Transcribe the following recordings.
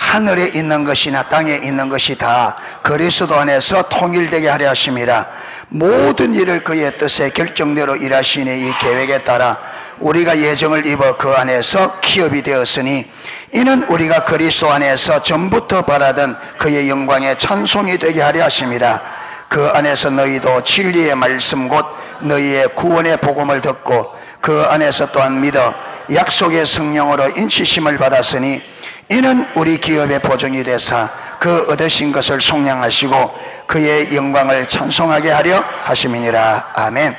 하늘에 있는 것이나 땅에 있는 것이 다 그리스도 안에서 통일되게 하려 하심이라. 모든 일을 그의 뜻에 결정대로 일하시니 이 계획에 따라 우리가 예정을 입어 그 안에서 기업이 되었으니 이는 우리가 그리스도 안에서 전부터 바라던 그의 영광의 찬송이 되게 하려 하심이라. 그 안에서 너희도 진리의 말씀 곧 너희의 구원의 복음을 듣고 그 안에서 또한 믿어 약속의 성령으로 인치심을 받았으니 이는 우리 기업의 보증이 되사 그 얻으신 것을 속량하시고 그의 영광을 찬송하게 하려 하심이니라. 아멘.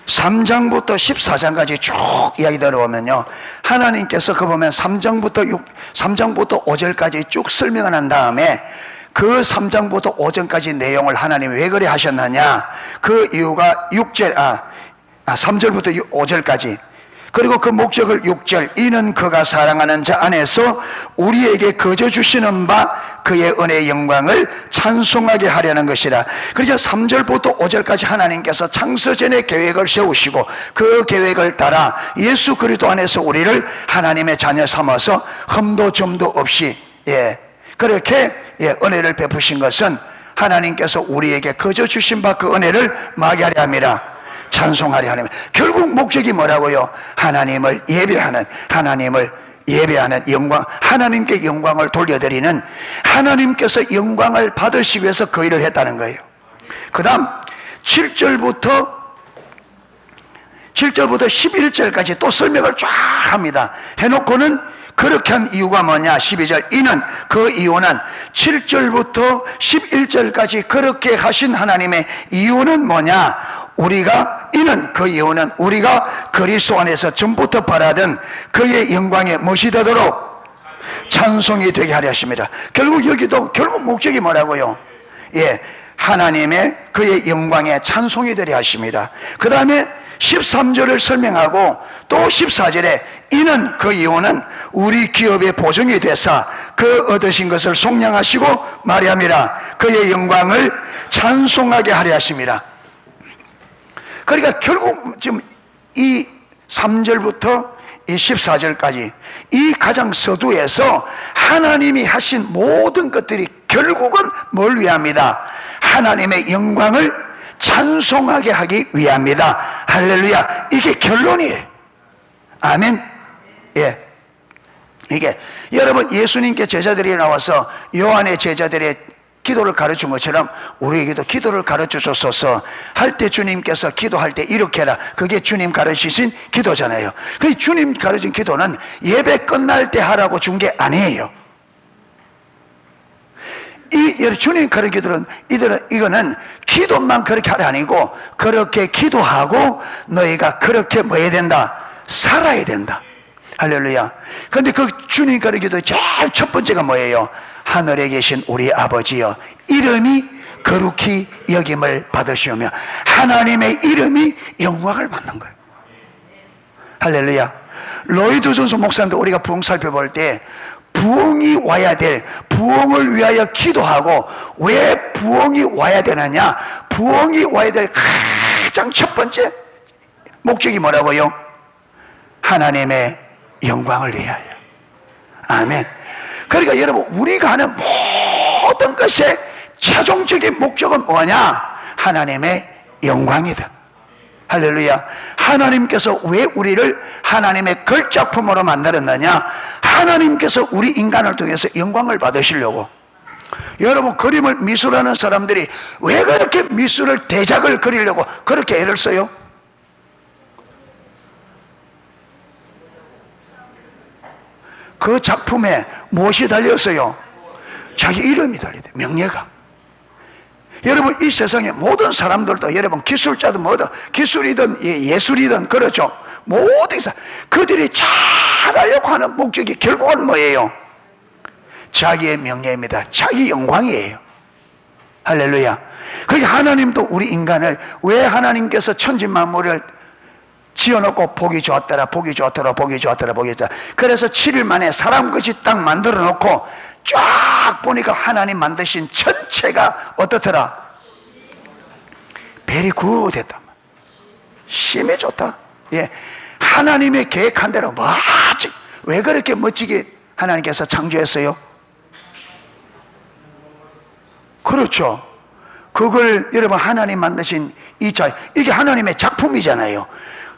3장부터 14장까지 쭉 이야기 들어보면요, 하나님께서 그 보면 3장부터 5절까지 쭉 설명을 한 다음에 그 3장부터 5절까지 내용을 하나님이 왜 그래 하셨느냐, 그 이유가 3절부터 5절까지, 그리고 그 목적을 6절, 이는 그가 사랑하는 자 안에서 우리에게 거저 주시는 바 그의 은혜의 영광을 찬송하게 하려는 것이라. 그러니까 3절부터 5절까지 하나님께서 창세전의 계획을 세우시고 그 계획을 따라 예수 그리스도 안에서 우리를 하나님의 자녀 삼아서 흠도 점도 없이 그렇게 은혜를 베푸신 것은 하나님께서 우리에게 거저 주신 바 그 은혜를 마귀하려 함이라. 찬송하려 하는, 결국 목적이 뭐라고요? 하나님을 예배하는, 하나님을 예배하는 영광, 하나님께 영광을 돌려드리는, 하나님께서 영광을 받으시기 위해서 그 일을 했다는 거예요. 그 다음 7절부터 11절까지 또 설명을 쫙 합니다. 해놓고는 그렇게 한 이유가 뭐냐, 12절, 이는 그 이유는 7절부터 11절까지 그렇게 하신 하나님의 이유는 뭐냐, 이는 그 이유는 우리가 그리스도 안에서 전부터 바라던 그의 영광에 멋이 되도록 찬송이 되게 하려 하십니다. 결국 여기도 목적이 뭐라고요? 하나님의 그의 영광에 찬송이 되려 하십니다. 그 다음에 13절을 설명하고 또 14절에 이는 그 이유는 우리 기업의 보증이 되사 그 얻으신 것을 속량하시고 말이함이라. 그의 영광을 찬송하게 하려 하십니다. 그러니까 결국 지금 이 3절부터 이 14절까지 이 가장 서두에서 하나님이 하신 모든 것들이 결국은 뭘 위함이다? 하나님의 영광을 찬송하게 하기 위함이다. 할렐루야. 이게 결론이에요. 아멘. 이게 여러분, 예수님께 제자들이 나와서 요한의 제자들의 기도를 가르친 것처럼 우리에게도 기도를 가르쳐 줬소서 할 때 주님께서 기도할 때 이렇게 해라, 그게 주님 가르치신 기도잖아요. 그 주님 가르친 기도는 예배 끝날 때 하라고 준 게 아니에요. 주님 가르친 기도는 이거는 기도만 그렇게 하라 아니고, 그렇게 기도하고 너희가 그렇게 뭐 해야 된다? 살아야 된다. 할렐루야. 그런데 그 주님 가르친 기도의 제일 첫 번째가 뭐예요? 하늘에 계신 우리 아버지여, 이름이 거룩히 여김을 받으시오며. 하나님의 이름이 영광을 받는 거예요. 할렐루야. 로이드 존슨 목사님도 우리가 부흥 살펴볼 때 부흥이 와야 될, 부흥을 위하여 기도하고, 왜 부흥이 와야 되느냐, 부흥이 와야 될 가장 첫 번째 목적이 뭐라고요? 하나님의 영광을 위하여. 아멘. 그러니까 여러분, 우리가 하는 모든 것의 최종적인 목적은 뭐냐? 하나님의 영광이다. 할렐루야. 하나님께서 왜 우리를 하나님의 걸작품으로 만들었느냐? 하나님께서 우리 인간을 통해서 영광을 받으시려고. 여러분, 그림을 미술하는 사람들이 왜 그렇게 미술을, 대작을 그리려고 그렇게 애를 써요? 그 작품에 무엇이 달렸어요? 자기 이름이 달려요. 명예가. 여러분, 이 세상에 모든 사람들도, 여러분, 기술자든 뭐든, 기술이든 예술이든 그렇죠. 모든 사람, 그들이 잘하려고 하는 목적이 결국은 뭐예요? 자기의 명예입니다. 자기 영광이에요. 할렐루야. 그러니까 하나님도 우리 인간을, 왜 하나님께서 천지 만물을 지어놓고 보기 좋았더라, 보기 좋더라, 보기 좋더라, 보기 좋더라. 그래서 7일 만에 사람같이 딱 만들어 놓고 쫙 보니까 하나님 만드신 전체가 어떻더라? 베리 굿했다. 심해 좋다. 하나님의 계획한 대로 멋지게, 왜 그렇게 멋지게 하나님께서 창조했어요? 그렇죠. 그걸 여러분 하나님 만드신 이 자, 이게 하나님의 작품이잖아요.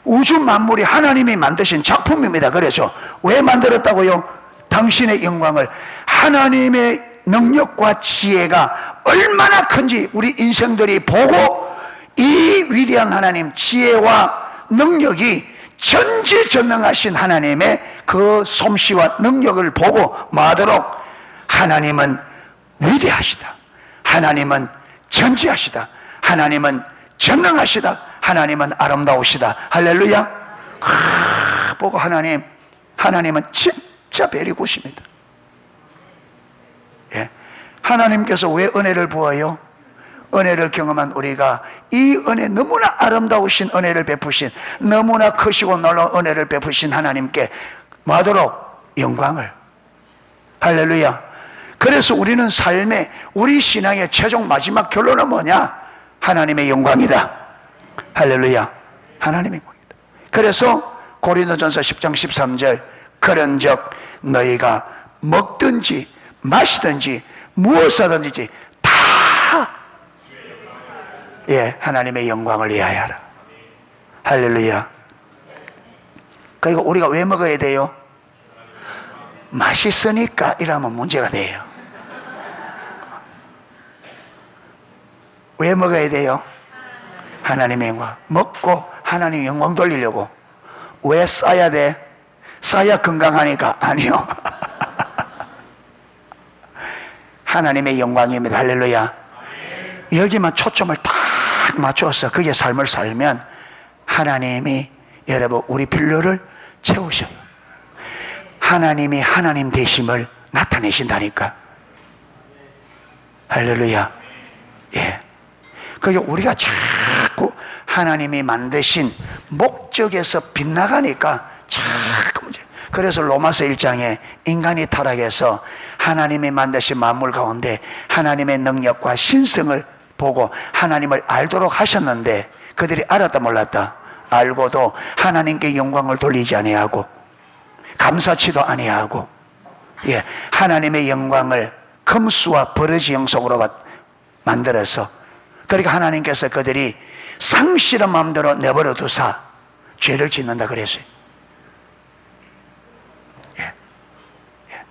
우주 만물이 하나님이 만드신 작품입니다. 그래서 왜 만들었다고요? 당신의 영광을, 하나님의 능력과 지혜가 얼마나 큰지 우리 인생들이 보고 이 위대한 하나님 지혜와 능력이 전지전능하신 하나님의 그 솜씨와 능력을 보고 뭐하도록, 하나님은 위대하시다, 하나님은 전지하시다, 하나님은 전능하시다, 하나님은 아름다우시다. 할렐루야. 보고 하나님은 진짜 베리굿입니다. 예. 하나님께서 왜 은혜를 부어요? 은혜를 경험한 우리가 이 은혜, 너무나 아름다우신 은혜를 베푸신, 너무나 크시고 놀라운 은혜를 베푸신 하나님께 뭐하도록? 영광을. 할렐루야. 그래서 우리는 삶의, 우리 신앙의 최종 마지막 결론은 뭐냐? 하나님의 영광이다. 할렐루야. 하나님의 영광이다. 그래서 고린도전서 10장 13절, 그런즉 너희가 먹든지 마시든지 무엇하든지 다, 예, 하나님의 영광을 위하여 하라. 할렐루야. 그리고 우리가 왜 먹어야 돼요? 맛있으니까 이러면 문제가 돼요. 왜 먹어야 돼요? 하나님의 영광. 먹고 하나님의 영광 돌리려고. 왜 싸야 돼? 싸야 건강하니까? 아니요. 하나님의 영광입니다. 할렐루야. 여기만 초점을 딱 맞춰서 그게 삶을 살면 하나님이 여러분 우리 필요를 채우셔. 하나님이 하나님 되심을 나타내신다니까. 할렐루야. 예. 그게 우리가 자꾸 하나님이 만드신 목적에서 빗나가니까 자꾸 문제. 그래서 로마서 1장에 인간이 타락해서 하나님이 만드신 만물 가운데 하나님의 능력과 신성을 보고 하나님을 알도록 하셨는데 그들이 알았다 몰랐다? 알고도 하나님께 영광을 돌리지 아니하고 감사치도 아니하고, 예, 하나님의 영광을 금수와 버러지 형속으로 만들어서, 그러니까 하나님께서 그들이 상실한 마음대로 내버려 두사 죄를 짓는다 그랬어요. 예. 예.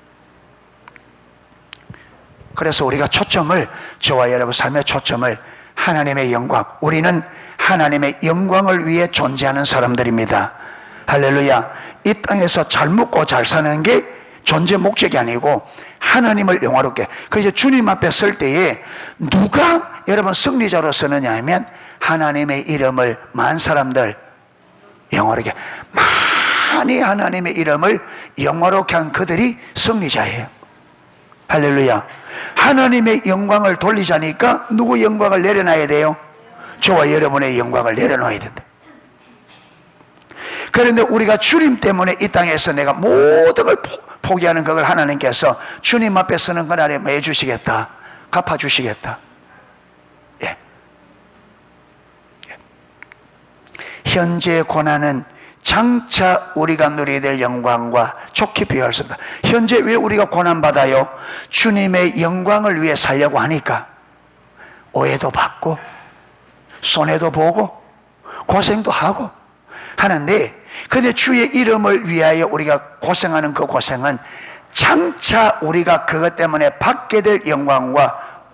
그래서 우리가 초점을, 저와 여러분 삶의 초점을 하나님의 영광, 우리는 하나님의 영광을 위해 존재하는 사람들입니다. 할렐루야. 이 땅에서 잘 먹고 잘 사는 게 존재 목적이 아니고 하나님을 영화롭게. 그래서 주님 앞에 설 때에 누가 여러분 승리자로 서느냐 하면 하나님의 이름을 많은 사람들 영화롭게, 많이 하나님의 이름을 영화롭게 한 그들이 승리자예요. 할렐루야. 하나님의 영광을 돌리자니까 누구 영광을 내려놔야 돼요? 저와 여러분의 영광을 내려놔야 된다. 그런데 우리가 주님 때문에 이 땅에서 내가 모든 걸 포기하는 그걸 하나님께서 주님 앞에 서는 그날에 뭐 해주시겠다? 갚아주시겠다. 예. 예. 현재의 고난은 장차 우리가 누리게 될 영광과 좋게 비교할 수 없다. 현재 왜 우리가 고난받아요? 주님의 영광을 위해 살려고 하니까 오해도 받고 손해도 보고 고생도 하고 하는데, 근데 주의 이름을 위하여 우리가 고생하는 그 고생은 장차 우리가 그것 때문에 받게 될 영광과,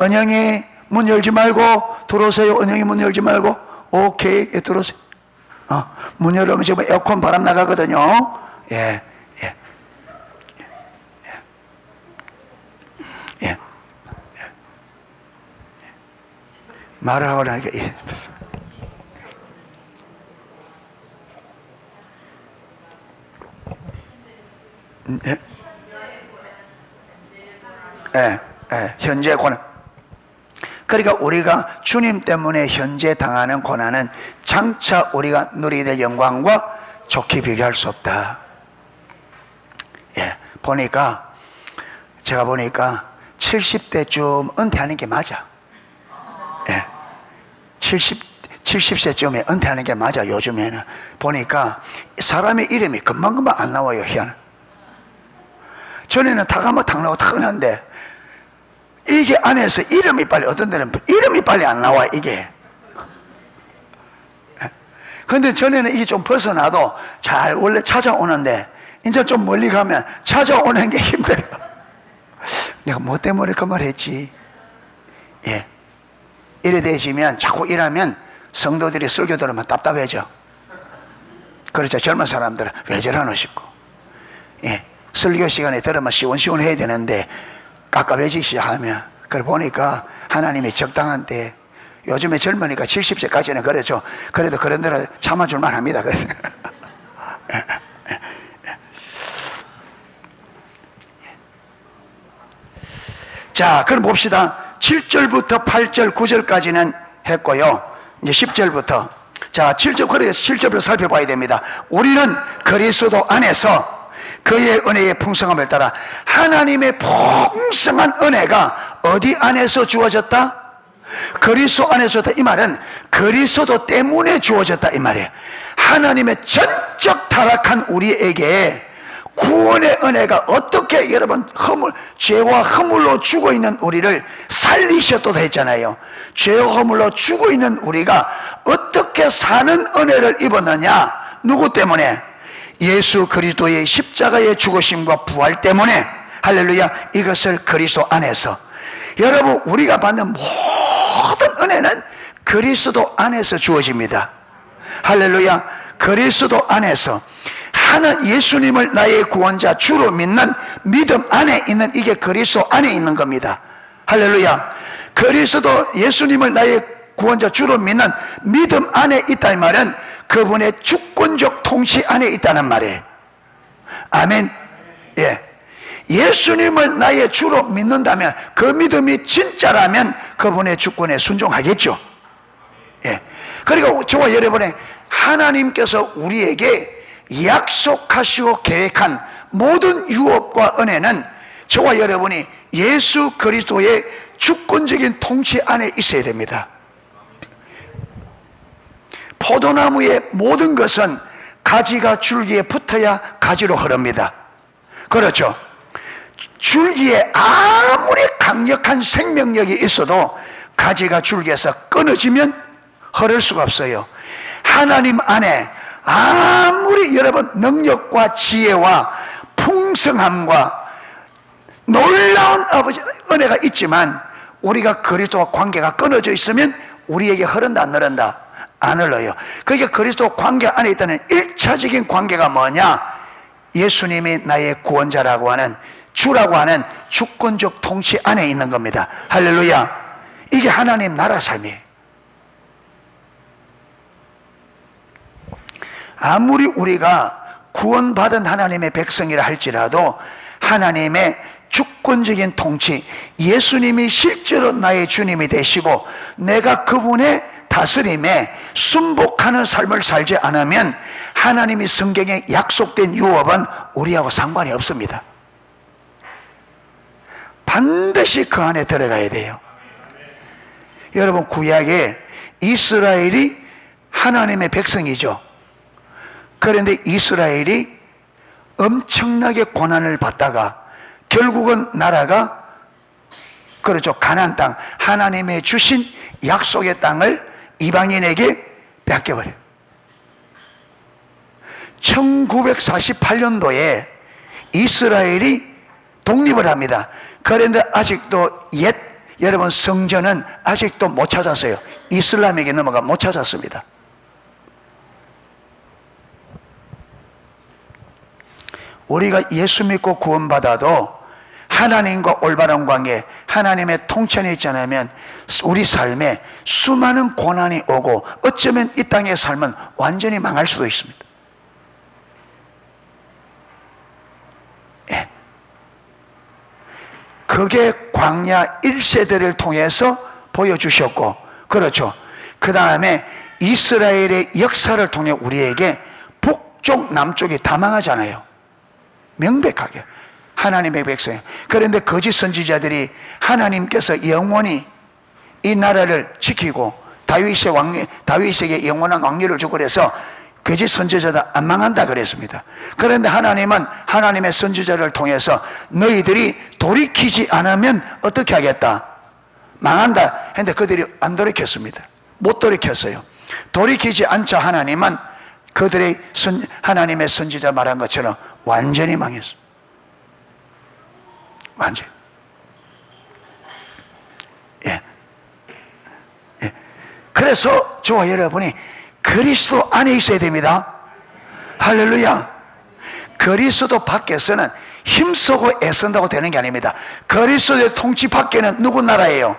은영이 문 열지 말고 들어오세요. 은영이 문 열지 말고. 오케이, 들어오세요. 문 열으면 지금 에어컨 바람 나가거든요. 예, 예, 예, 예. 말을 하고 나니까, 예. 예? 예, 예, 현재 고난. 그러니까 우리가 주님 때문에 현재 당하는 고난은 장차 우리가 누리게 될 영광과 좋게 비교할 수 없다. 예, 제가 보니까 70대쯤 은퇴하는 게 맞아. 예, 70세쯤에 은퇴하는 게 맞아. 요즘에는 보니까 사람의 이름이 금방금방 안 나와요. 희한해. 전에는 탁 하면 탁 나오고 탁 나는데 이게 안에서 이름이 빨리, 어떤 데는 이름이 빨리 안 나와, 이게. 근데 전에는 이게 좀 벗어나도 잘 원래 찾아오는데 이제 좀 멀리 가면 찾아오는 게 힘들어. 내가 뭐 때문에 그 말 했지? 예. 이래 되시면 자꾸 일하면 성도들이 설교 들으면 답답해져. 그렇죠. 젊은 사람들은 왜 저러노 싶고. 예. 설교 시간에 들으면 시원시원해야 되는데 깝깝해지기 시작하면, 그걸 보니까 하나님이 적당한 때, 요즘에 젊으니까 70세까지는 그렇죠. 그래도 그런 대로 참아줄만 합니다. 자, 그럼 봅시다. 7절부터 8절, 9절까지는 했고요. 이제 10절부터. 자, 7절, 그래서 7절부터 살펴봐야 됩니다. 우리는 그리스도 안에서 그의 은혜의 풍성함을 따라 하나님의 풍성한 은혜가 어디 안에서 주어졌다? 그리스도 안에서다. 이 말은 그리스도 때문에 주어졌다, 이 말이에요. 하나님의 전적 타락한 우리에게 구원의 은혜가 어떻게, 여러분, 죄와 허물로 죽어 있는 우리를 살리셨다고 했잖아요. 죄와 허물로 죽어 있는 우리가 어떻게 사는 은혜를 입었느냐? 누구 때문에? 예수 그리스도의 십자가의 죽으심과 부활 때문에. 할렐루야. 이것을 그리스도 안에서, 여러분, 우리가 받는 모든 은혜는 그리스도 안에서 주어집니다. 할렐루야. 그리스도 안에서 하는 예수님을 나의 구원자 주로 믿는 믿음 안에 있는, 이게 그리스도 안에 있는 겁니다. 할렐루야. 그리스도 예수님을 나의 구원자 주로 믿는 믿음 안에 있다, 이 말은 그분의 주권적 통치 안에 있다는 말이에요. 아멘. 예. 예수님을 나의 주로 믿는다면, 그 믿음이 진짜라면 그분의 주권에 순종하겠죠. 예. 그리고 저와 여러분의 하나님께서 우리에게 약속하시고 계획한 모든 유업과 은혜는 저와 여러분이 예수 그리스도의 주권적인 통치 안에 있어야 됩니다. 포도나무의 모든 것은 가지가 줄기에 붙어야 가지로 흐릅니다. 그렇죠. 줄기에 아무리 강력한 생명력이 있어도 가지가 줄기에서 끊어지면 흐를 수가 없어요. 하나님 안에 아무리 여러분 능력과 지혜와 풍성함과 놀라운 아버지 은혜가 있지만 우리가 그리스도와 관계가 끊어져 있으면 우리에게 흐른다, 안 흐른다? 안 흘러요. 그러니까 그리스도 관계 안에 있다는 1차적인 관계가 뭐냐? 예수님이 나의 구원자라고 하는, 주라고 하는 주권적 통치 안에 있는 겁니다. 할렐루야. 이게 하나님 나라 삶이에요. 아무리 우리가 구원받은 하나님의 백성이라 할지라도 하나님의 주권적인 통치, 예수님이 실제로 나의 주님이 되시고 내가 그분의 다스림에 순복하는 삶을 살지 않으면 하나님이 성경에 약속된 유업은 우리하고 상관이 없습니다. 반드시 그 안에 들어가야 돼요. 여러분, 구약에 이스라엘이 하나님의 백성이죠. 그런데 이스라엘이 엄청나게 고난을 받다가 결국은 나라가, 그렇죠, 가나안 땅, 하나님의 주신 약속의 땅을 이방인에게 뺏겨버려요. 1948년도에 이스라엘이 독립을 합니다. 그런데 아직도 여러분 성전은 아직도 못 찾았어요. 이슬람에게 넘어가 못 찾았습니다. 우리가 예수 믿고 구원받아도 하나님과 올바른 관계, 하나님의 통치에 있지 않으면 우리 삶에 수많은 고난이 오고 어쩌면 이 땅의 삶은 완전히 망할 수도 있습니다. 예. 그게 광야 1세대를 통해서 보여주셨고, 그렇죠. 그 다음에 이스라엘의 역사를 통해 우리에게 북쪽 남쪽이 다 망하잖아요. 명백하게 하나님의 백성이에요. 그런데 거짓 선지자들이 하나님께서 영원히 이 나라를 지키고 다윗에게 영원한 왕위를 주고 그래서 거짓 선지자다 안 망한다 그랬습니다. 그런데 하나님은 하나님의 선지자를 통해서 너희들이 돌이키지 않으면 어떻게 하겠다? 망한다 했는데 그들이 안 돌이켰습니다. 못 돌이켰어요. 돌이키지 않자 하나님은 그들의 하나님의 선지자 말한 것처럼 완전히 망했어. 완전히. 예. 예. 그래서 저와 여러분이 그리스도 안에 있어야 됩니다. 할렐루야. 그리스도 밖에서는 힘쓰고 애쓴다고 되는 게 아닙니다. 그리스도의 통치 밖에는 누구 나라예요?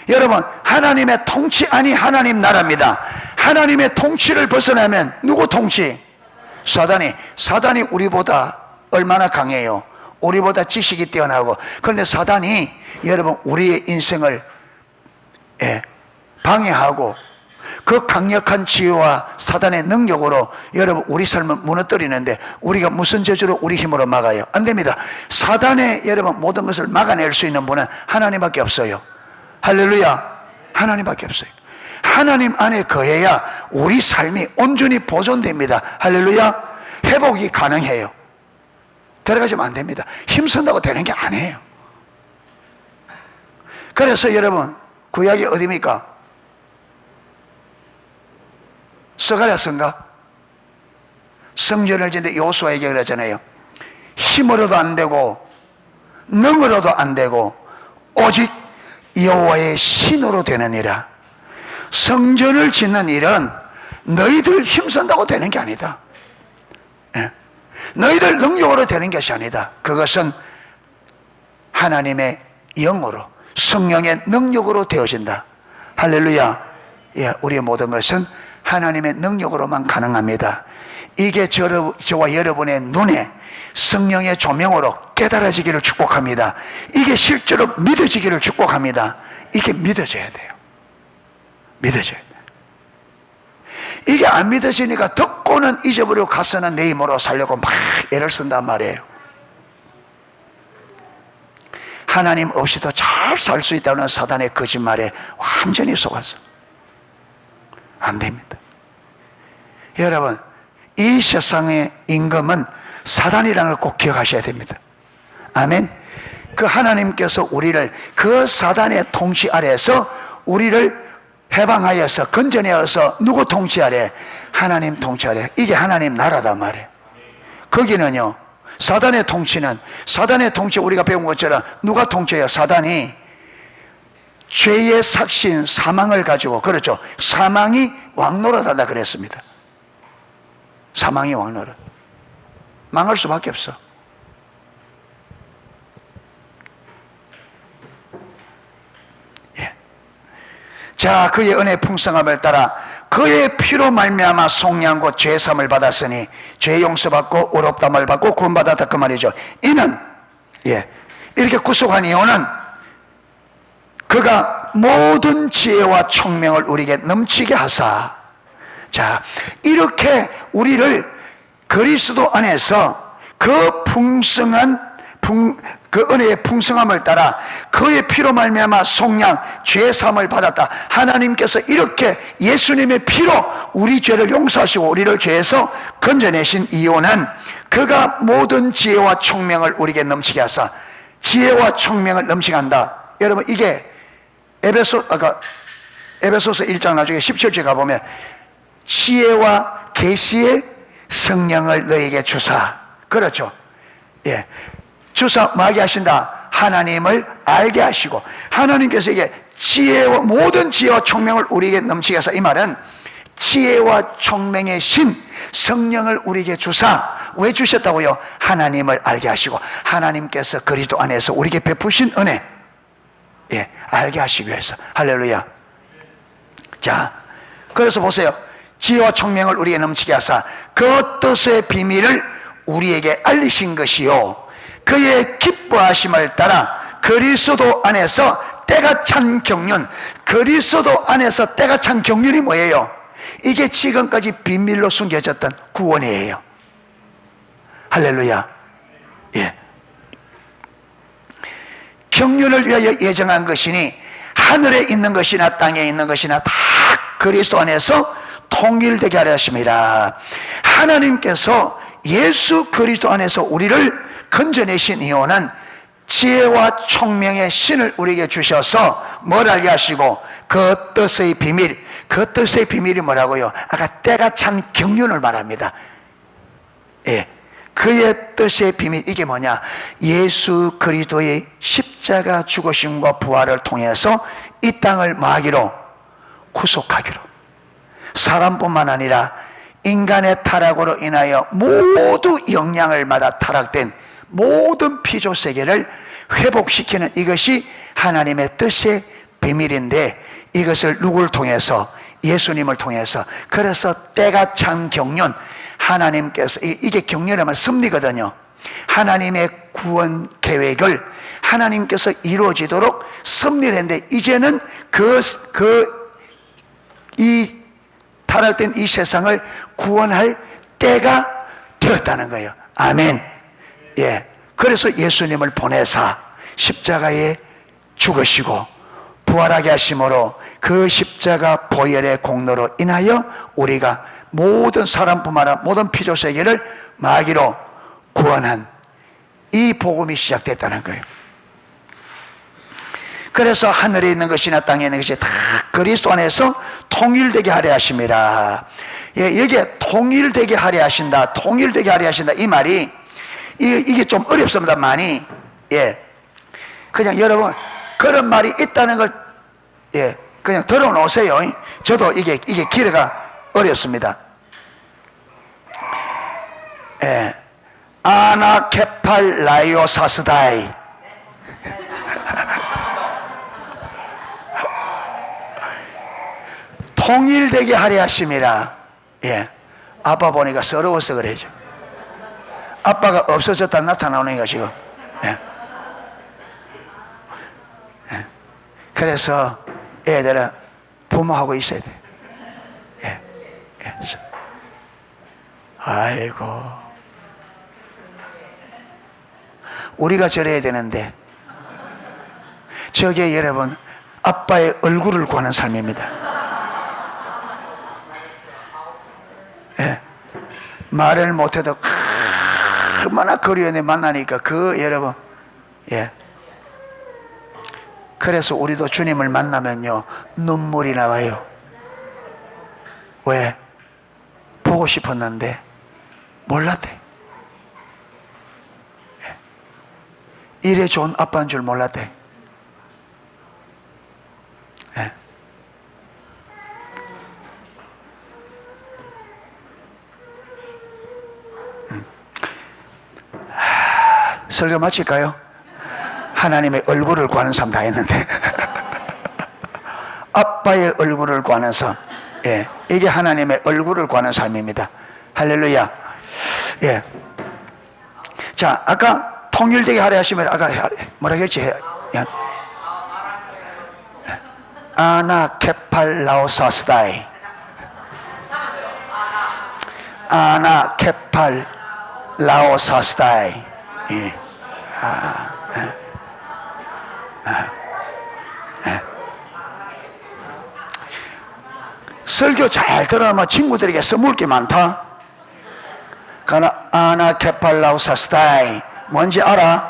여러분, 하나님의 통치 아니 하나님 나라입니다. 하나님의 통치를 벗어나면 누구 통치? 사단이 우리보다 얼마나 강해요? 우리보다 지식이 뛰어나고. 그런데 사단이 여러분 우리의 인생을 방해하고 그 강력한 지혜와 사단의 능력으로 여러분 우리 삶을 무너뜨리는데 우리가 무슨 저주로 우리 힘으로 막아요? 안 됩니다. 사단의 여러분 모든 것을 막아낼 수 있는 분은 하나님밖에 없어요. 할렐루야. 하나님밖에 없어요. 하나님 안에 거해야 우리 삶이 온전히 보존됩니다. 할렐루야. 회복이 가능해요. 들어가시면 안 됩니다. 힘쓴다고 되는 게 아니에요. 그래서 여러분 구약이 어디입니까? 스가랴서인가? 성전을 짓는데 여호수아에게 그러잖아요. 힘으로도 안 되고 능으로도 안 되고 오직 여호와의 신으로 되느니라. 성전을 짓는 일은 너희들 힘쓴다고 되는 게 아니다. 너희들 능력으로 되는 것이 아니다. 그것은 하나님의 영으로 성령의 능력으로 되어진다. 할렐루야. 예, 우리의 모든 것은 하나님의 능력으로만 가능합니다. 이게 저와 여러분의 눈에 성령의 조명으로 깨달아지기를 축복합니다. 이게 실제로 믿어지기를 축복합니다. 이게 믿어져야 돼요. 믿어져야 돼요. 이게 안 믿어지니까 듣고는 잊어버리고 가서는 내 힘으로 살려고 막 애를 쓴단 말이에요. 하나님 없이도 잘 살 수 있다는 사단의 거짓말에 완전히 속았어. 안 됩니다. 여러분, 이 세상의 임금은 사단이라는 걸 꼭 기억하셔야 됩니다. 아멘. 그 하나님께서 우리를 그 사단의 통치 아래에서 우리를 해방하여서 건져내어서 누구 통치 아래? 하나님 통치 아래. 이게 하나님 나라단 말이에요. 거기는요, 사단의 통치 우리가 배운 것처럼 누가 통치해요? 사단이 죄의 삭신 사망을 가지고, 그렇죠, 사망이 왕노릇하다 그랬습니다. 사망이 왕노릇. 망할 수밖에 없어. 예. 자, 그의 은혜 풍성함을 따라 그의 피로 말미암아 속량 곧 죄사함을 받았으니 죄 용서받고 의롭다함을 받고 구원받았다 그 말이죠. 이는 이렇게 구속한 이유는 그가 모든 지혜와 총명을 우리에게 넘치게 하사. 자, 이렇게 우리를 그리스도 안에서 그 풍성한 그 은혜의 풍성함을 따라 그의 피로 말미암아 속량 죄 사함을 받았다. 하나님께서 이렇게 예수님의 피로 우리 죄를 용서하시고 우리를 죄에서 건져내신 이유는 그가 모든 지혜와 총명을 우리에게 넘치게 하사. 지혜와 총명을 넘치게 한다. 여러분, 이게 에베소서 1장 나중에 17절 가보면 지혜와 계시의 성령을 너에게 주사. 그렇죠. 예. 주사 뭐하게 하신다? 하나님을 알게 하시고, 하나님께서 이게 모든 지혜와 총명을 우리에게 넘치게 해서, 이 말은 지혜와 총명의 신 성령을 우리에게 주사. 왜 주셨다고요? 하나님을 알게 하시고, 하나님께서 그리스도 안에서 우리에게 베푸신 은혜, 알게 하시기 위해서. 할렐루야. 자, 그래서 보세요. 지혜와 총명을 우리에게 넘치게 하사 그 뜻의 비밀을 우리에게 알리신 것이요, 그의 기뻐하심을 따라 그리스도 안에서 때가 찬 경륜. 그리스도 안에서 때가 찬 경륜이 뭐예요? 이게 지금까지 비밀로 숨겨졌던 구원이에요. 할렐루야. 예. 경륜을 위하여 예정한 것이니 하늘에 있는 것이나 땅에 있는 것이나 다 그리스도 안에서 통일되게 하려 하심이라. 하나님께서 예수 그리스도 안에서 우리를 건져내신 이유는 지혜와 총명의 신을 우리에게 주셔서 뭘 알게 하시고 그 뜻의 비밀, 그 뜻의 비밀이 뭐라고요? 아까 때가 찬 경륜을 말합니다. 예, 그의 뜻의 비밀, 이게 뭐냐? 예수 그리스도의 십자가 죽으심과 부활을 통해서 이 땅을 마귀로 구속하기로, 사람뿐만 아니라 인간의 타락으로 인하여 모두 영향을 받아 타락된 모든 피조세계를 회복시키는 이것이 하나님의 뜻의 비밀인데, 이것을 누구를 통해서? 예수님을 통해서. 그래서 때가 찬 경륜, 하나님께서, 이게 경륜이라면 섭리거든요. 하나님의 구원 계획을 하나님께서 이루어지도록 섭리를 했는데, 이제는 이 타락된 이 세상을 구원할 때가 되었다는 거예요. 아멘. 예. 그래서 예수님을 보내사 십자가에 죽으시고 부활하게 하심으로 그 십자가 보혈의 공로로 인하여 우리가 모든 사람뿐만 아니라 모든 피조세계를 마귀로 구원한 이 복음이 시작됐다는 거예요. 그래서 하늘에 있는 것이나 땅에 있는 것이 다 그리스도 안에서 통일되게 하려 하심이라. 예, 여기에 통일되게 하려 하신다, 통일되게 하려 하신다, 이 말이 이게 좀 어렵습니다. 많이. 예, 그냥 여러분 그런 말이 있다는 걸, 예, 그냥 들어놓으세요. 저도 이게 길어가 어렵습니다. 예, 아나케팔라이오사스다이. 통일되게 하려 하심이라. 예, 아빠 보니까 서러워서 그래죠. 아빠가 없어졌다 나타나오니까 지금. 예. 예. 그래서 애들은 부모하고 있어야 돼. 예. 예. 아이고, 우리가 저래야 되는데 저게 여러분 아빠의 얼굴을 구하는 삶입니다. 예. 말을 못해도 얼마나 그리워내 만나니까 여러분, 예. 그래서 우리도 주님을 만나면요 눈물이 나와요. 왜? 보고 싶었는데 몰랐대. 예. 이래 좋은 아빠인 줄 몰랐대. 예. 설교 마칠까요? 하나님의 얼굴을 구하는 삶 다 했는데 아빠의 얼굴을 구하는 삶, 예, 이게 하나님의 얼굴을 구하는 삶입니다. 할렐루야. 예. 자, 아까 통일되게 하려 하시면 아까 뭐라고 했지? 아나케팔라오사스다이, 아나케팔라오사스다이. 예. 설교 잘 들으면 친구들에게 선물 게 많다. 아나케팔라오사스다이 뭔지 알아?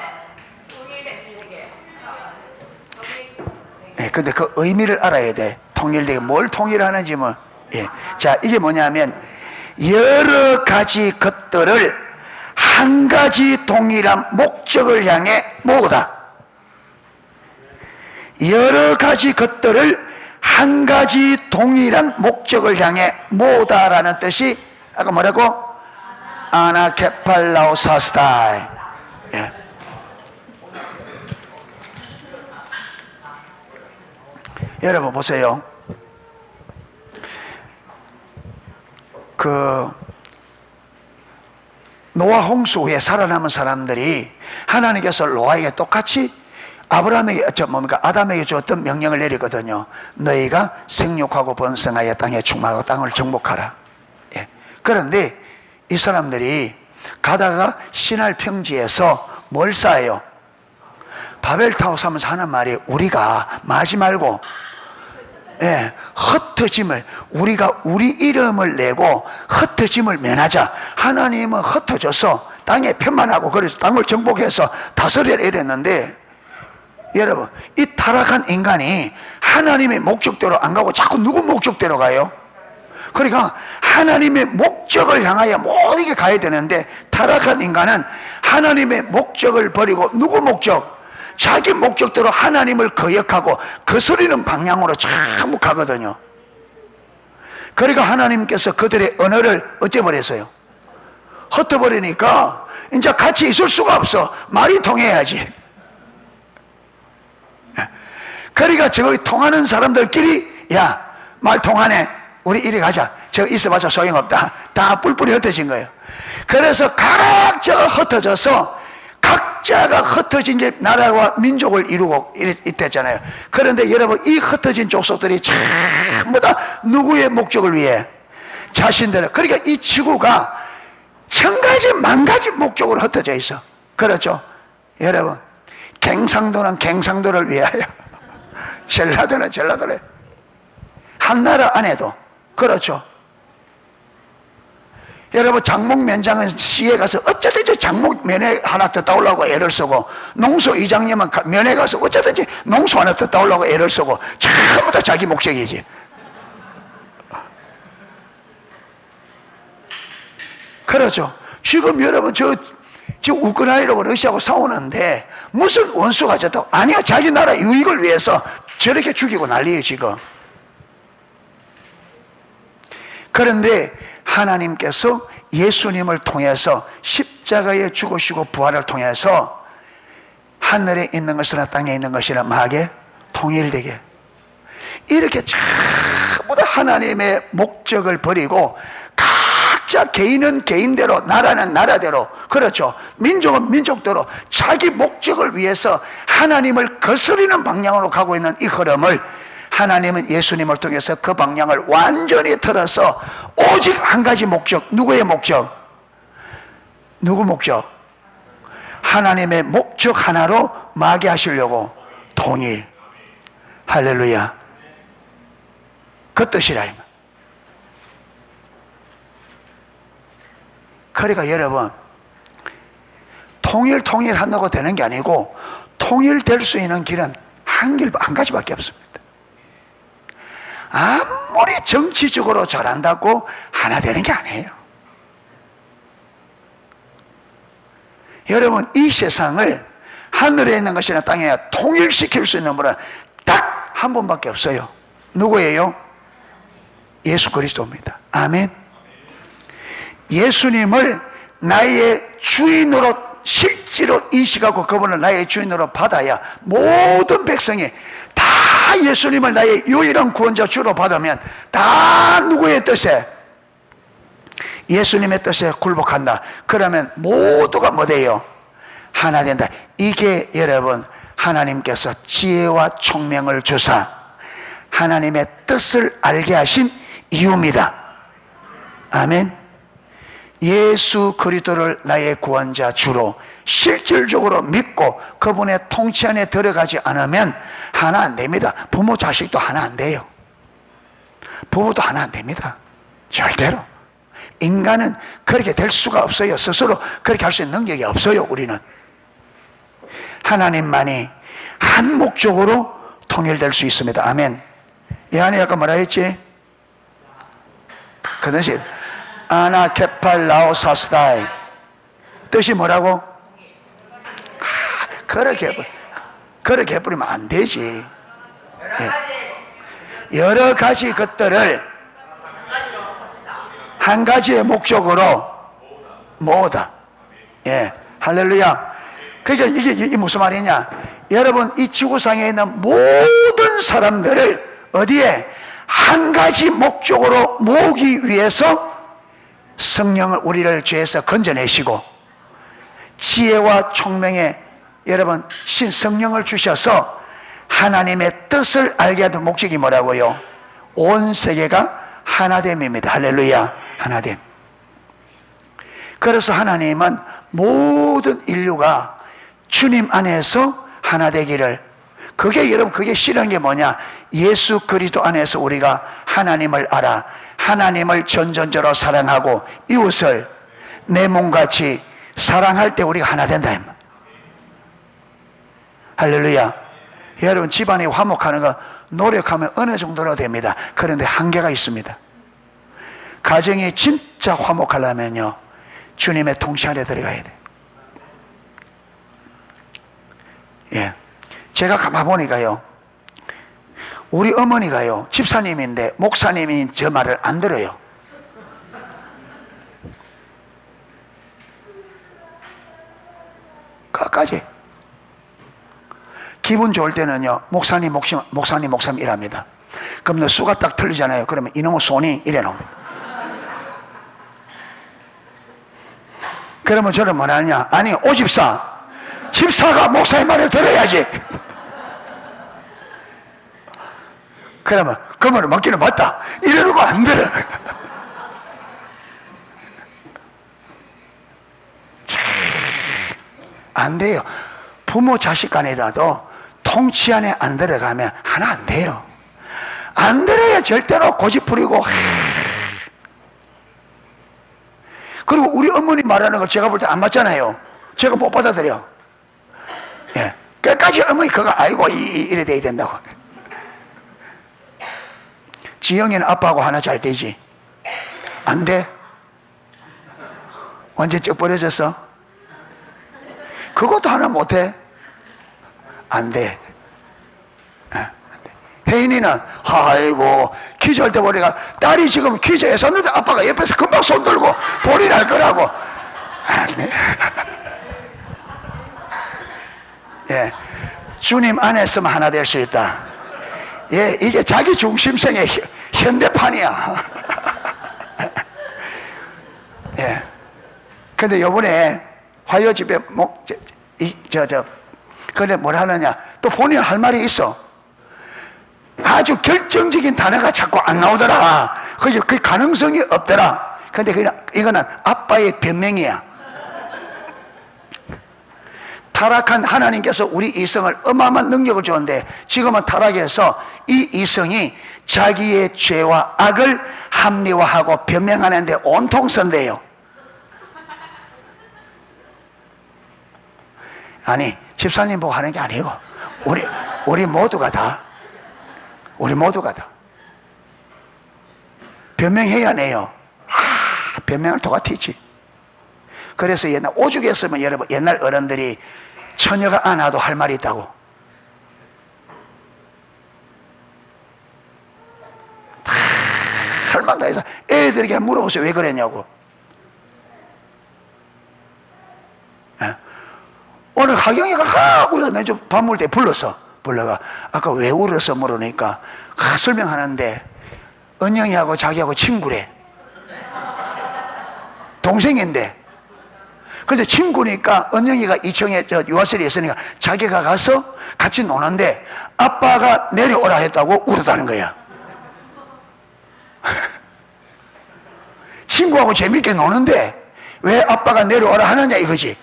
예, 근데 그 의미를 알아야 돼. 통일되게 뭘 통일하는지 뭐. 예. 자, 이게 뭐냐면 여러 가지 것들을 한 가지 동일한 목적을 향해 모으다. 여러 가지 것들을 한 가지 동일한 목적을 향해 모으다라는 뜻이 아까 뭐라고? 아나케팔라오사스다이. 예. 여러분 보세요. 노아 홍수 후에 살아남은 사람들이 하나님께서 노아에게 똑같이 아담에게 줬던 명령을 내리거든요. 너희가 생육하고 번성하여 땅에 충만하고 땅을 정복하라. 예. 그런데 이 사람들이 가다가 시날 평지에서 뭘 쌓아요? 바벨타워 사면서 하는 말이, 우리가 마지 말고 예, 흩어짐을, 우리가 우리 이름을 내고 흩어짐을 면하자. 하나님은 흩어져서 땅에 편만하고 그래서 땅을 정복해서 다스리라 이랬는데, 여러분, 이 타락한 인간이 하나님의 목적대로 안 가고 자꾸 누구 목적대로 가요? 그러니까 하나님의 목적을 향하여 모든 게 가야 되는데, 타락한 인간은 하나님의 목적을 버리고 누구 목적? 자기 목적대로 하나님을 거역하고 거스르는 방향으로 자꾸 가거든요. 그러니까 하나님께서 그들의 언어를 어째버렸어요? 흩어버리니까 이제 같이 있을 수가 없어. 말이 통해야지. 그러니까 저기 통하는 사람들끼리, 야, 말 통하네, 우리 이리 가자. 저 있어봐서 소용없다. 다 뿔뿔이 흩어진 거예요. 그래서 각자가 흩어져서 각자가 흩어진 게 나라와 민족을 이루고 있댔잖아요. 그런데 여러분, 이 흩어진 족속들이 전부 다 누구의 목적을 위해? 자신들의. 그러니까 이 지구가 천 가지 만 가지 목적으로 흩어져 있어. 그렇죠? 여러분, 갱상도는 갱상도를 위하여, 전라도는 전라도를, 한 나라 안에도 그렇죠. 여러분, 장목면장은 시에 가서 어쩌든지 장목 면회 하나 더 따오려고 애를 쓰고, 농소 이장님은 면회 가서 어쩌든지 농소 하나 더 따오려고 애를 쓰고, 전부 다 자기 목적이지. 그렇죠. 지금 여러분, 지금 우크라이나하고 러시아하고 싸우는데 무슨 원수가 졌다고? 아니야, 자기 나라 유익을 위해서 저렇게 죽이고 난리예요 지금. 그런데 하나님께서 예수님을 통해서 십자가에 죽으시고 부활을 통해서 하늘에 있는 것이나 땅에 있는 것이나 마게 통일되게, 이렇게 전부 다 하나님의 목적을 버리고 각자 개인은 개인대로, 나라는 나라대로, 그렇죠, 민족은 민족대로 자기 목적을 위해서 하나님을 거스르는 방향으로 가고 있는 이 흐름을 하나님은 예수님을 통해서 그 방향을 완전히 틀어서 오직 한 가지 목적, 누구의 목적? 누구 목적? 하나님의 목적 하나로 마게 하시려고 통일. 할렐루야. 그 뜻이라. 그러니까 여러분, 통일한다고 되는 게 아니고, 통일될 수 있는 길은 한 가지밖에 없습니다. 아무리 정치적으로 잘한다고 하나 되는 게 아니에요. 여러분, 이 세상을 하늘에 있는 것이나 땅에 통일시킬 수 있는 분은 딱 한 분밖에 없어요. 누구예요? 예수 그리스도입니다. 아멘. 예수님을 나의 주인으로 실제로 인식하고 그분을 나의 주인으로 받아야 모든 백성이 다 예수님을 나의 유일한 구원자 주로 받으면 다 누구의 뜻에? 예수님의 뜻에 굴복한다. 그러면 모두가 뭐 돼요? 하나 된다. 이게 여러분, 하나님께서 지혜와 총명을 주사 하나님의 뜻을 알게 하신 이유입니다. 아멘. 예수 그리스도를 나의 구원자 주로 실질적으로 믿고 그분의 통치 안에 들어가지 않으면 하나 안 됩니다. 부모 자식도 하나 안 돼요. 부부도 하나 안 됩니다. 절대로. 인간은 그렇게 될 수가 없어요. 스스로 그렇게 할 수 있는 능력이 없어요. 우리는 하나님만이 한 목적으로 통일될 수 있습니다. 아멘. 이 안에 아까 뭐라 했지? 그 뜻이 아나 케팔 라오사스다이, 뜻이 뭐라고? 그렇게 해버리면 안 되지. 예. 여러 가지 것들을 한 가지의 목적으로 모으다. 예, 할렐루야. 그러니까 이게 무슨 말이냐? 여러분, 이 지구상에 있는 모든 사람들을 어디에? 한 가지 목적으로 모으기 위해서 성령을 우리를 죄에서 건져내시고 지혜와 총명의 여러분 신 성령을 주셔서 하나님의 뜻을 알게 하는 목적이 뭐라고요? 온 세계가 하나됨입니다. 할렐루야. 하나됨. 그래서 하나님은 모든 인류가 주님 안에서 하나 되기를, 그게 여러분, 그게 싫은 게 뭐냐? 예수 그리스도 안에서 우리가 하나님을 알아, 하나님을 전전적으로 사랑하고 이웃을 내 몸같이 사랑할 때 우리가 하나 된다. 할렐루야. 여러분, 집안이 화목하는 거 노력하면 어느 정도로 됩니다. 그런데 한계가 있습니다. 가정이 진짜 화목하려면요, 주님의 통치 안에 들어가야 돼. 예. 제가 가만 보니까요, 우리 어머니가요, 집사님인데 목사님이 저 말을 안 들어요. 끝까지. 기분 좋을 때는요, 목사님 이랍니다. 그럼 너 수가 딱 틀리잖아요. 그러면 이놈의 손이 이래 놓습니다. 그러면 저는 뭐 하냐? 아니, 집사가 목사의 말을 들어야지. 그러면 그 말을 맞기는 맞다 이러고 안 들어. 안 돼요. 부모 자식 간이라도 통치 안에 안 들어가면 하나 안 돼요. 안 들어야 절대로 고집 부리고. 그리고 우리 어머니 말하는 거 제가 볼 때 안 맞잖아요. 제가 못 받아들여. 예. 끝까지 어머니 그거 아이고 이래 돼야 된다고. 지영이는 아빠하고 하나 잘 되지? 안 돼? 완전 쩍 버려졌어? 그것도 하나 못해? 안 돼. 혜인이는 아이고 퀴즈할 때 보니까 딸이 지금 퀴즈에 섰는데 아빠가 옆에서 금방 손 들고 볼이 날 거라고. 안 돼. 예, 주님 안에서만 하나 될 수 있다. 예, 이게 자기 중심성의 현대판이야. 예. 근데 요번에 화요 집에 근데 뭘 하느냐? 또 본인 할 말이 있어. 아주 결정적인 단어가 자꾸 안 나오더라. 그 가능성이 없더라. 근데 이거는 아빠의 변명이야. 타락한 하나님께서 우리 이성을 어마어마한 능력을 주는데 지금은 타락해서 이 이성이 자기의 죄와 악을 합리화하고 변명하는데 온통 선대요. 아니, 집사님 보고 하는 게 아니고 우리 모두가 다 변명해야 해요. 변명을 똑같이지. 그래서 옛날 오죽했으면 여러분, 옛날 어른들이 처녀가 안 와도 할 말이 있다고. 다 할 말 다 해서 애들에게 물어보세요. 왜 그랬냐고. 예? 오늘 하경이가 울어. 내가 좀 밥 먹을 때 불러가 아까 왜 울어서 물으니까 설명하는데 은영이하고 자기하고 친구래. 동생인데. 근데 친구니까 은영이가 2층에 유아실에 있으니까 자기가 가서 같이 노는데 아빠가 내려오라 했다고 울었다는 거야. 친구하고 재밌게 노는데 왜 아빠가 내려오라 하느냐 이거지.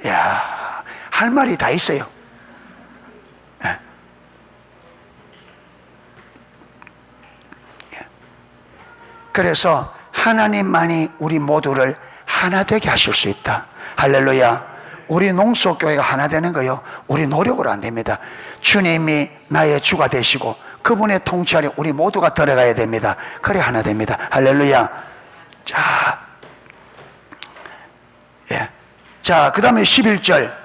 야, 할 말이 다 있어요. 그래서 하나님만이 우리 모두를 하나 되게 하실 수 있다. 할렐루야. 우리 농수교회가 하나 되는 거요, 우리 노력으로 안 됩니다. 주님이 나의 주가 되시고 그분의 통치 안에 우리 모두가 들어가야 됩니다. 그래 하나 됩니다. 할렐루야. 자, 예. 자, 그 다음에 11절.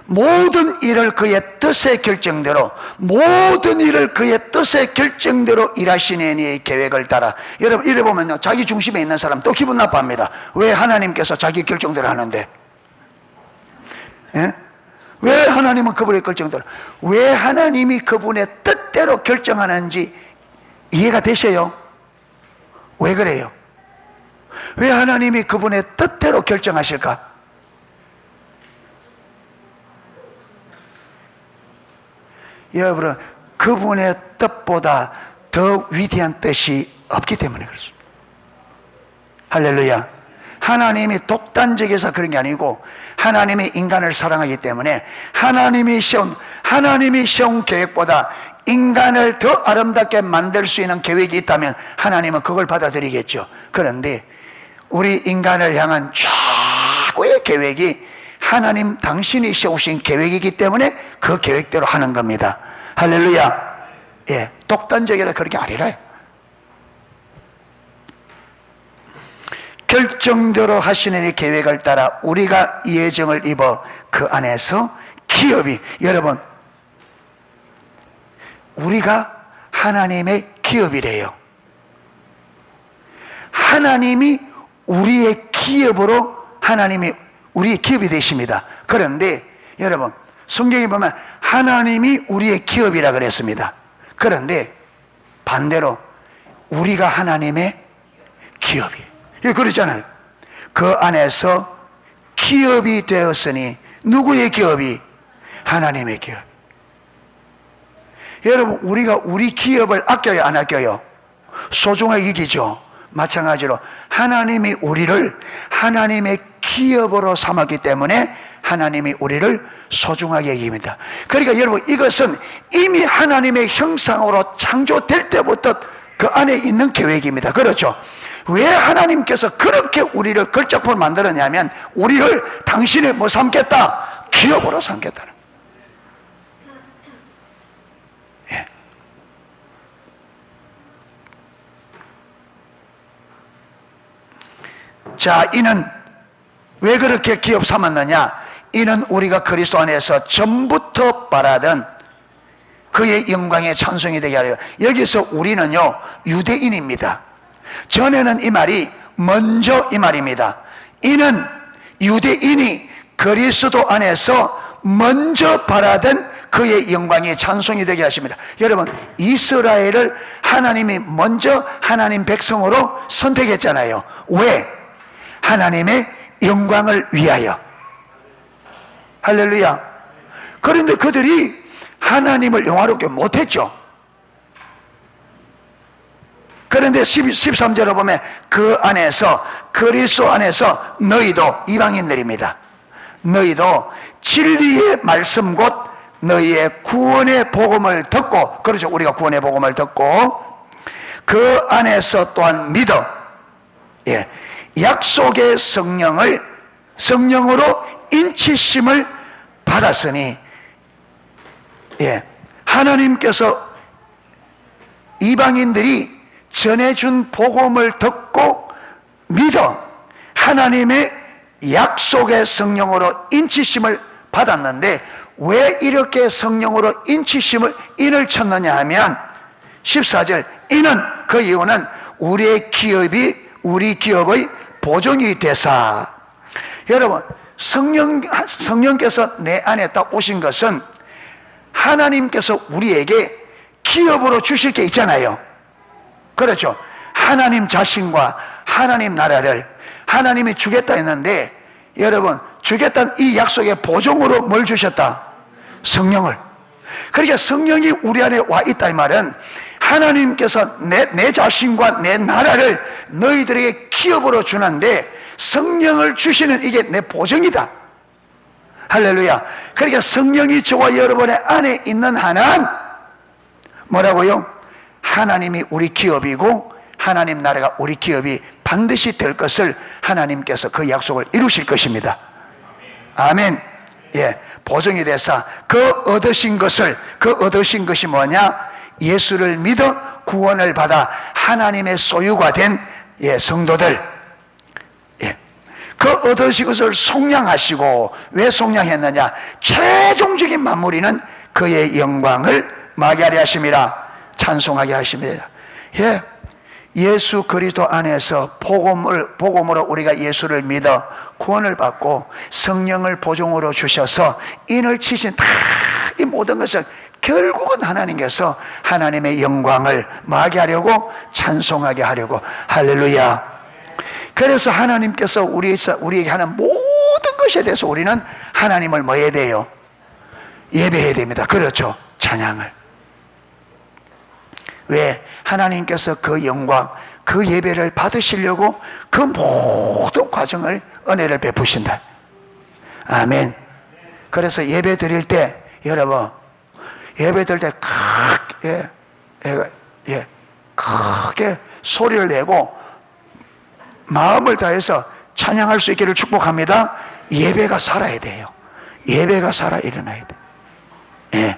모든 일을 그의 뜻의 결정대로, 모든 일을 그의 뜻의 결정대로 일하시는 계획을 따라. 여러분, 이래 보면요, 자기 중심에 있는 사람 또 기분 나빠합니다. 왜 하나님께서 자기 결정대로 하는데? 예? 왜 하나님은 그분의 결정대로, 왜 하나님이 그분의 뜻대로 결정하는지 이해가 되셔요? 왜 그래요? 왜 하나님이 그분의 뜻대로 결정하실까? 여러분, 그분의 뜻보다 더 위대한 뜻이 없기 때문에 그렇습니다. 할렐루야. 하나님이 독단적이어서 그런 게 아니고 하나님이 인간을 사랑하기 때문에 하나님이 세운 계획보다 인간을 더 아름답게 만들 수 있는 계획이 있다면 하나님은 그걸 받아들이겠죠. 그런데 우리 인간을 향한 최고의 계획이 하나님 당신이 세우신 계획이기 때문에 그 계획대로 하는 겁니다. 할렐루야. 예, 독단적이라 그런 게 아니라요. 결정대로 하시는 이 계획을 따라 우리가 예정을 입어 그 안에서 기업이, 여러분, 우리가 하나님의 기업이래요. 하나님이 우리의 기업으로, 하나님이 우리의 기업이 되십니다. 그런데 여러분, 성경에 보면 하나님이 우리의 기업이라 그랬습니다. 그런데 반대로 우리가 하나님의 기업이에요. 그러잖아요. 그 안에서 기업이 되었으니, 누구의 기업이? 하나님의 기업. 여러분, 우리가 우리 기업을 아껴요, 안 아껴요? 소중하게 여기죠. 마찬가지로 하나님이 우리를 하나님의 기업으로 삼았기 때문에 하나님이 우리를 소중하게 여깁니다. 그러니까 여러분, 이것은 이미 하나님의 형상으로 창조될 때부터 그 안에 있는 계획입니다. 그렇죠? 왜 하나님께서 그렇게 우리를 걸작품을 만들었냐면 우리를 당신의 뭐 삼겠다? 기업으로 삼겠다는. 예. 자, 이는 왜 그렇게 기업 삼았느냐? 이는 우리가 그리스도 안에서 전부터 바라던 그의 영광의 찬송이 되게 하려. 여기서 우리는요, 유대인입니다. 전에는 이 말이 먼저 이 말입니다. 이는 유대인이 그리스도 안에서 먼저 바라던 그의 영광의 찬송이 되게 하십니다. 여러분, 이스라엘을 하나님이 먼저 하나님 백성으로 선택했잖아요. 왜? 하나님의 영광을 위하여. 할렐루야. 그런데 그들이 하나님을 영화롭게 못했죠. 그런데 13절에 보면 그 안에서, 그리스도 안에서 너희도, 이방인들입니다, 너희도 진리의 말씀 곧 너희의 구원의 복음을 듣고, 그렇죠, 우리가 구원의 복음을 듣고 그 안에서 또한 믿어, 예, 약속의 성령으로 인치심을 받았으니, 예, 하나님께서 이방인들이 전해준 복음을 듣고 믿어 하나님의 약속의 성령으로 인치심을 받았는데, 왜 이렇게 성령으로 인을 쳤느냐 하면 14절, 이는, 그 이유는 우리 기업의 보증이 되사. 여러분, 성령께서 내 안에 딱 오신 것은 하나님께서 우리에게 기업으로 주실 게 있잖아요. 그렇죠? 하나님 자신과 하나님 나라를 하나님이 주겠다 했는데, 여러분, 주겠다는 이 약속의 보증으로 뭘 주셨다? 성령을. 그러니까 성령이 우리 안에 와 있다 이 말은 하나님께서 내 자신과 내 나라를 너희들에게 기업으로 주는데 성령을 주시는 이게 내 보증이다. 할렐루야. 그러니까 성령이 저와 여러분의 안에 있는 한은 뭐라고요? 하나님이 우리 기업이고 하나님 나라가 우리 기업이 반드시 될 것을 하나님께서 그 약속을 이루실 것입니다. 아멘. 예, 보증이 돼서 그 얻으신 것이 뭐냐? 예수를 믿어 구원을 받아 하나님의 소유가 된, 예, 성도들, 예, 그 얻으신 것을 속량하시고, 왜 속량했느냐? 최종적인 마무리는 그의 영광을 마귀하게 하심이라, 찬송하게 하십니다. 예, 예수 그리스도 안에서 복음으로 우리가 예수를 믿어 구원을 받고 성령을 보증으로 주셔서 인을 치신 다 이 모든 것을 결국은 하나님께서 하나님의 영광을 마귀하려고, 찬송하게 하려고. 할렐루야. 그래서 하나님께서 우리에게 하는 모든 것에 대해서 우리는 하나님을 뭐 해야 돼요? 예배해야 됩니다. 그렇죠, 찬양을. 왜? 하나님께서 그 영광, 그 예배를 받으시려고 그 모든 과정을 은혜를 베푸신다. 아멘. 그래서 예배 드릴 때 여러분, 예배 드릴 때 크게 소리를 내고 마음을 다해서 찬양할 수 있기를 축복합니다. 예배가 살아야 돼요. 예배가 살아 일어나야 돼. 예.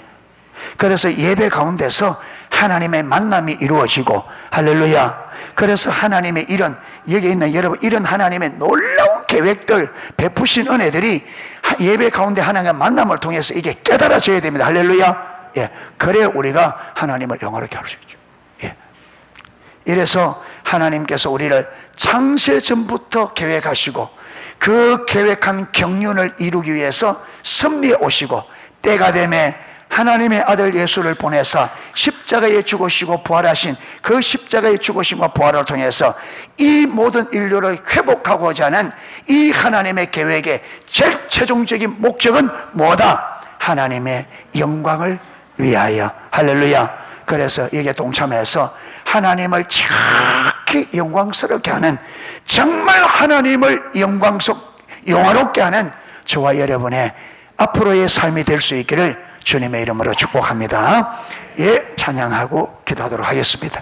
그래서 예배 가운데서 하나님의 만남이 이루어지고, 할렐루야. 그래서 하나님의 이런, 여기 있는 여러분, 이런 하나님의 놀라운 계획들, 베푸신 은혜들이 예배 가운데 하나님의 만남을 통해서 이게 깨달아져야 됩니다. 할렐루야. 예. 그래 우리가 하나님을 영화롭게 할 수 있죠. 예. 이래서 하나님께서 우리를 창세 전부터 계획하시고, 그 계획한 경륜을 이루기 위해서 섭리해 오시고, 때가 되매 하나님의 아들 예수를 보내사 십자가에 죽으시고 부활하신 그 십자가의 죽으심과 부활을 통해서 이 모든 인류를 회복하고자 하는 이 하나님의 계획의 제일 최종적인 목적은 뭐다? 하나님의 영광을 위하여. 할렐루야. 그래서 이게 동참해서 하나님을 정확히 영광스럽게 하는, 정말 하나님을 영화롭게 하는 저와 여러분의 앞으로의 삶이 될 수 있기를 주님의 이름으로 축복합니다. 예, 찬양하고 기도하도록 하겠습니다.